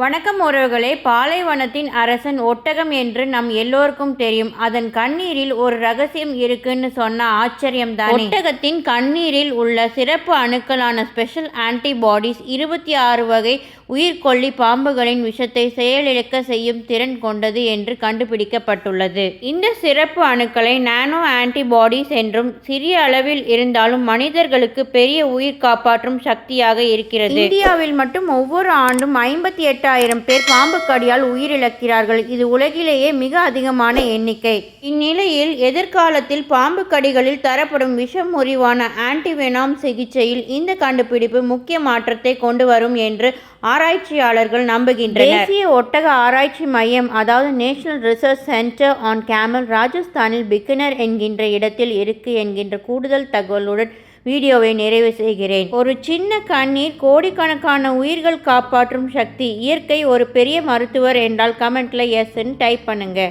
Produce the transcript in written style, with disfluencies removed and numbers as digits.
வணக்கம் உறவுகளே. பாலைவனத்தின் அரசன் ஒட்டகம் என்று நம் எல்லோருக்கும் தெரியும். அதன் கண்ணீரில் ஒரு ரகசியம் இருக்குன்னு சொன்ன ஆச்சரியம்தான். ஒட்டகத்தின் கண்ணீரில் உள்ள சிறப்பு அணுக்களான ஸ்பெஷல் ஆன்டிபாடிஸ் 26 வகை உயிர்கொல்லி பாம்புகளின் விஷத்தை செயலிழக்க செய்யும் திறன் கொண்டது என்று கண்டுபிடிக்கப்பட்டுள்ளது. இந்த சிறப்பு அணுக்களை நானோ ஆன்டிபாடிஸ் என்றும், சிறிய அளவில் இருந்தாலும் மனிதர்களுக்கு பெரிய உயிர் காப்பாற்றும் சக்தியாக இருக்கிறது. இந்தியாவில் மட்டும் ஒவ்வொரு ஆண்டும் 58,000 பேர் பாம்பு கடியால் உயிரிழக்கிறார்கள். இது உலகிலேயே மிக அதிகமான எண்ணிக்கை. இந்நிலையில் எதிர்காலத்தில் பாம்பு கடிகளில் தரப்படும் விஷமுறிவான ஆன்டிவெனாம் சிகிச்சையில் இந்த கண்டுபிடிப்பு முக்கிய மாற்றத்தை கொண்டு வரும் என்று ஆராய்ச்சியாளர்கள் நம்புகின்றனர். தேசிய ஒட்டக ஆராய்ச்சி மையம், அதாவது national research centre on camel, ராஜஸ்தானில் பிக்கனர் என்கின்ற இடத்தில் இருக்கு என்கின்ற கூடுதல் தகவலுடன் வீடியோவை நிறைவு செய்கிறேன். ஒரு சின்ன கண்ணீர் கோடிக்கணக்கான உயிர்கள் காப்பாற்றும் சக்தி. இயற்கை ஒரு பெரிய மருத்துவர் என்றால் கமெண்ட்ல எஸ்ன்னு டைப் பண்ணுங்க.